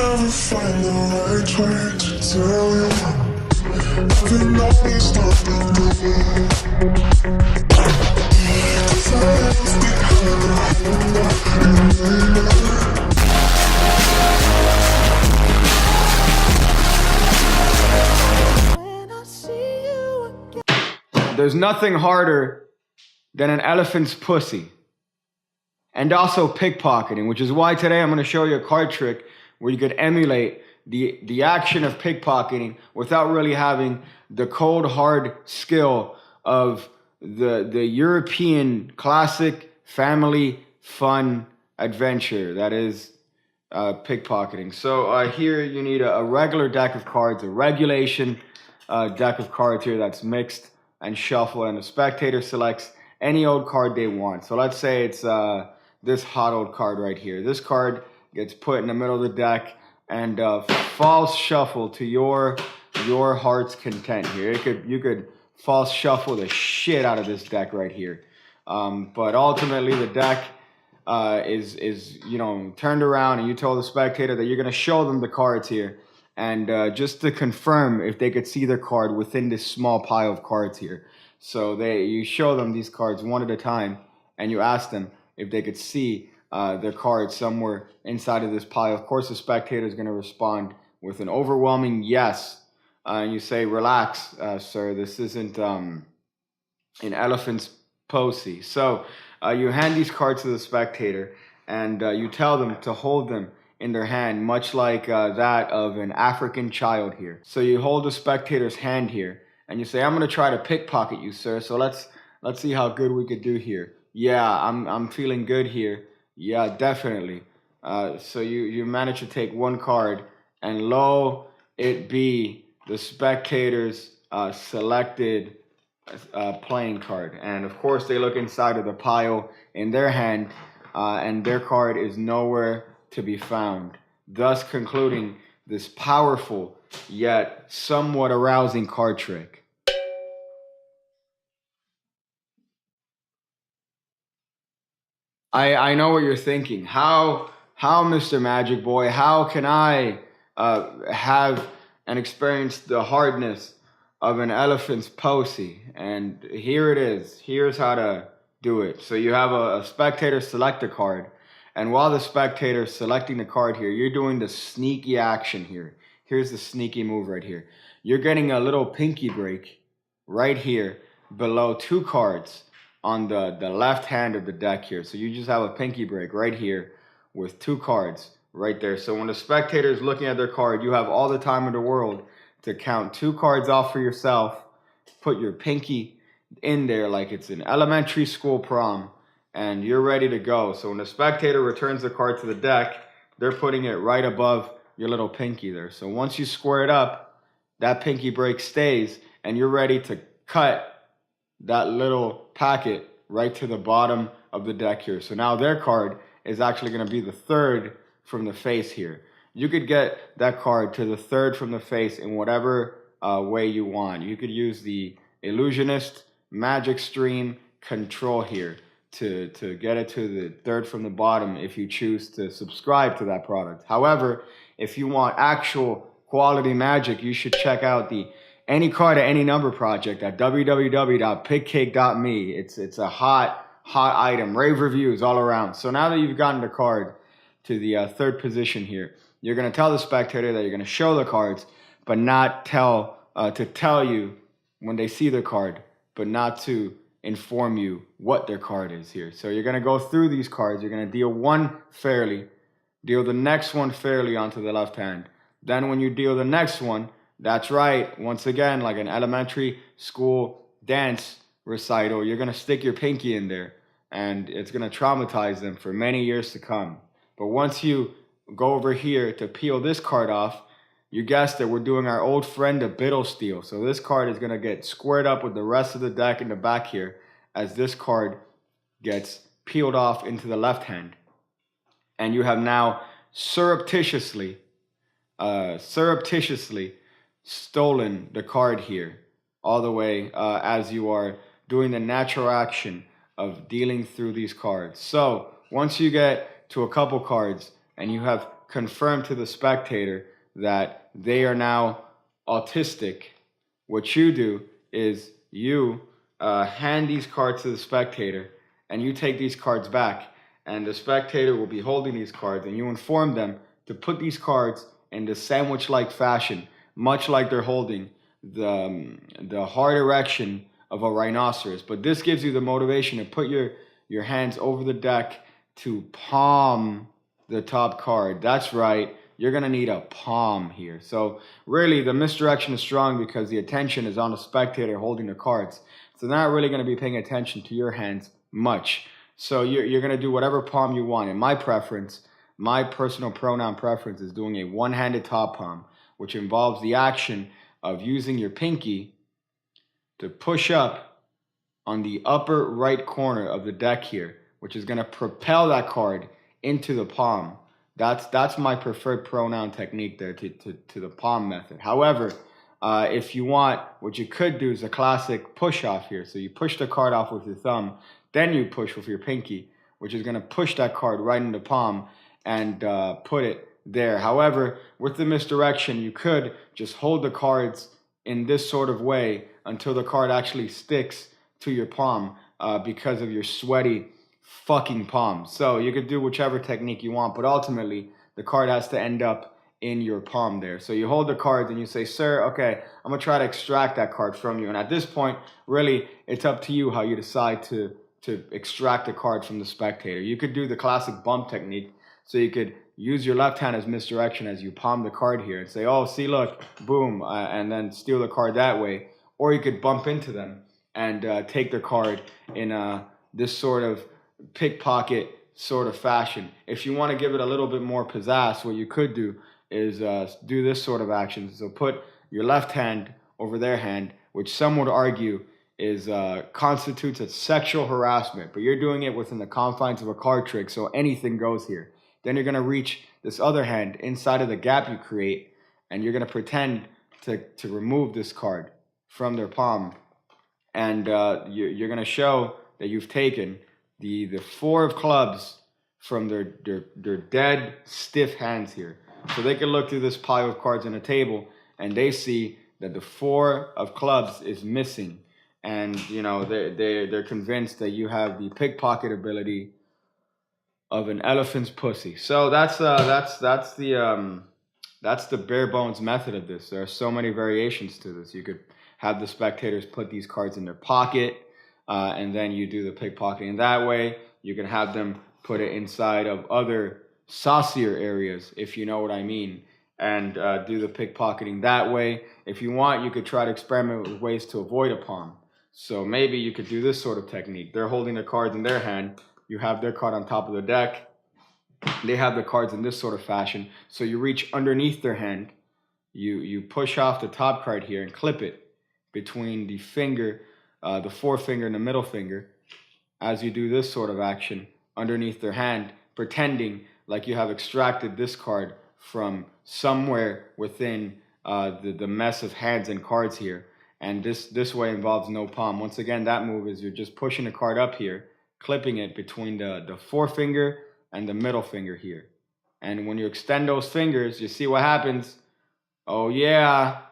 never find the right way to tell you. I can only stop and go. 'Cause I left behind a whole lot in There's nothing harder than an elephant's pussy. And also pickpocketing, which is why today I'm going to show you a card trick where you could emulate the action of pickpocketing without really having the cold, hard skill of the European classic family fun adventure that is pickpocketing. So here you need a regular deck of cards, a regulation deck of cards here that's mixed and shuffled, and the spectator selects any old card they want. So let's say it's this hot old card right here. This card gets put in the middle of the deck and false shuffle to your heart's content here. You could false shuffle the shit out of this deck right here. But ultimately the deck is turned around, and you told the spectator that you're gonna show them the cards here, and just to confirm if they could see their card within this small pile of cards here. So you show them these cards one at a time, and you ask them if they could see their cards somewhere inside of this pile. Of course, the spectator is going to respond with an overwhelming yes. And you say, relax, sir, this isn't an elephant's pussy. So you hand these cards to the spectator, and you tell them to hold them in their hand, much like that of an African child here. So you hold the spectator's hand here, and you say, I'm going to try to pickpocket you, sir. So let's see how good we could do here. Yeah, I'm feeling good here. Yeah, definitely. So you manage to take one card, and lo, it be the spectator's selected playing card. And of course, they look inside of the pile in their hand, and their card is nowhere to be found, thus concluding this powerful yet somewhat arousing card trick. I know what you're thinking. How, Mr. Magic Boy, how can I have and experience the hardness of an elephant's pussy? And here it is. Here's how to do it. So you have a spectator select a card, and while the spectator is selecting the card here, you're doing the sneaky action here. Here's the sneaky move right here. You're getting a little pinky break right here below two cards on the left hand of the deck here. So you just have a pinky break right here with two cards right there. So when the spectator is looking at their card, you have all the time in the world to count two cards off for yourself, put your pinky in there like it's an elementary school prom, and you're ready to go. So when the spectator returns the card to the deck, they're putting it right above your little pinky there. So once you square it up, that pinky break stays, and you're ready to cut that little packet right to the bottom of the deck here. So now their card is actually going to be the third from the face here. You could get that card to the third from the face in whatever way you want. You could use the Illusionist Magic Stream control here to get it to the third from the bottom if you choose to subscribe to that product. However, if you want actual quality magic, you should check out the Any Card at Any Number project at www.pickcake.me. It's a hot item. Rave reviews all around. So now that you've gotten the card to the third position here, you're going to tell the spectator that you're going to show the cards, but not tell you when they see the card, but not to inform you what their card is here. So you're going to go through these cards. You're going to deal one fairly, deal the next one fairly onto the left hand. Then when you deal the next one, that's right, once again, like an elementary school dance recital, you're going to stick your pinky in there, and it's going to traumatize them for many years to come. But once you go over here to peel this card off, you guessed it, we're doing our old friend the Biddlesteel. So this card is going to get squared up with the rest of the deck in the back here as this card gets peeled off into the left hand. And you have now surreptitiously stolen the card here all the way as you are doing the natural action of dealing through these cards. So once you get to a couple cards and you have confirm to the spectator that they are now autistic, what you do is you hand these cards to the spectator, and you take these cards back, and the spectator will be holding these cards, and you inform them to put these cards in the sandwich-like fashion, much like they're holding the hard erection of a rhinoceros. But this gives you the motivation to put your hands over the deck to palm the top card. That's right, you're going to need a palm here. So really, the misdirection is strong because the attention is on the spectator holding the cards. So they're not really going to be paying attention to your hands much. So you're going to do whatever palm you want. In my preference, my personal pronoun preference is doing a one-handed top palm, which involves the action of using your pinky to push up on the upper right corner of the deck here, which is going to propel that card into the palm. That's my preferred pronoun technique there to the palm method. However, if you want, what you could do is a classic push off here. So you push the card off with your thumb, then you push with your pinky, which is going to push that card right in the palm and put it there. However, with the misdirection, you could just hold the cards in this sort of way until the card actually sticks to your palm because of your sweaty fucking palm. So you could do whichever technique you want, but ultimately the card has to end up in your palm there. So you hold the cards and you say, sir, okay, I'm gonna try to extract that card from you. And at this point, really, it's up to you how you decide to extract a card from the spectator. You could do the classic bump technique. So you could use your left hand as misdirection as you palm the card here and say, oh, see, look, boom, and then steal the card that way. Or you could bump into them and take the card in this sort of pickpocket sort of fashion. If you want to give it a little bit more pizzazz, what you could do is do this sort of action. So put your left hand over their hand, which some would argue is constitutes a sexual harassment, but you're doing it within the confines of a card trick, so anything goes here. Then you're going to reach this other hand inside of the gap you create, and you're going to pretend to remove this card from their palm, and you're going to show that you've taken the four of clubs from their dead stiff hands here. So they can look through this pile of cards on a table, and they see that the four of clubs is missing, and you know they're convinced that you have the pickpocket ability of an elephant's pussy. So that's the bare bones method of this. There are so many variations to this. You could have the spectators put these cards in their pocket, and then you do the pickpocketing that way. You can have them put it inside of other saucier areas, if you know what I mean, and do the pickpocketing that way. If you want, you could try to experiment with ways to avoid a palm. So maybe you could do this sort of technique. They're holding the cards in their hand. You have their card on top of the deck. They have the cards in this sort of fashion. So you reach underneath their hand. You push off the top card here and clip it between the finger, the forefinger and the middle finger, as you do this sort of action underneath their hand, pretending like you have extracted this card from somewhere within the mess of hands and cards here. And this way involves no palm. Once again, that move is you're just pushing the card up here, clipping it between the forefinger and the middle finger here. And when you extend those fingers, you see what happens. Oh yeah,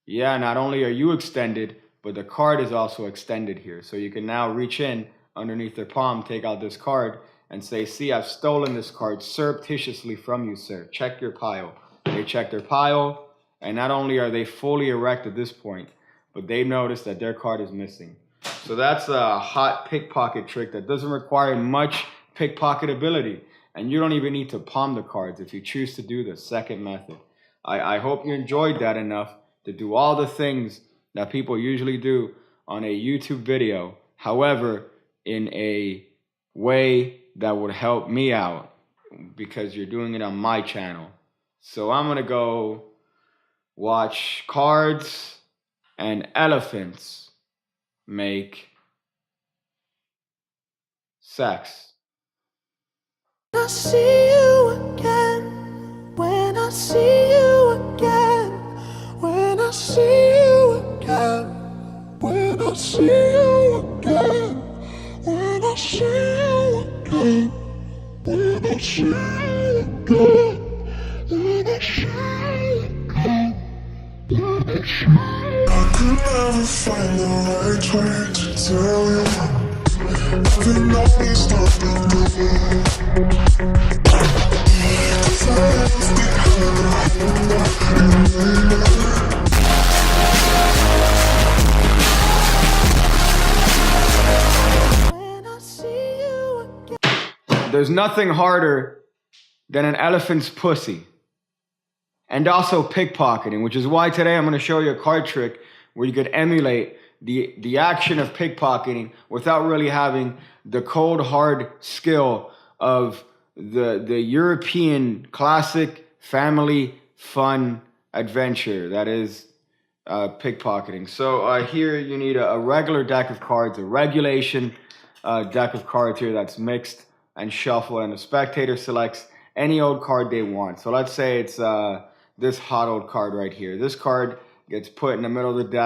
not only are you extended, but the card is also extended here. So you can now reach in underneath their palm, take out this card, and say, see, I've stolen this card surreptitiously from you, sir. Check your pile. They check their pile, and not only are they fully erect at this point, but they notice that their card is missing. So that's a hot pickpocket trick that doesn't require much pickpocket ability. And you don't even need to palm the cards if you choose to do the second method. I hope you enjoyed that enough to do all the things that people usually do on a YouTube video. However, in a way that would help me out because you're doing it on my channel. So I'm going to go watch cards and elephants make sex. When I see you again, when I see you again, when I see you again, when I see you again, when I see you again, when I see you again, I could never find the right way to tell you. Nothing always stopping me. 'Cause I left behind a home when I see you again. There's nothing harder than an elephant's pussy. And also pickpocketing, which is why today I'm going to show you a card trick where you could emulate the action of pickpocketing without really having the cold, hard skill of the European classic family fun adventure that is pickpocketing. So here you need a regular deck of cards, a regulation deck of cards here that's mixed and shuffled, and the spectator selects any old card they want. So let's say it's this hot old card right here. This card gets put in the middle of the deck.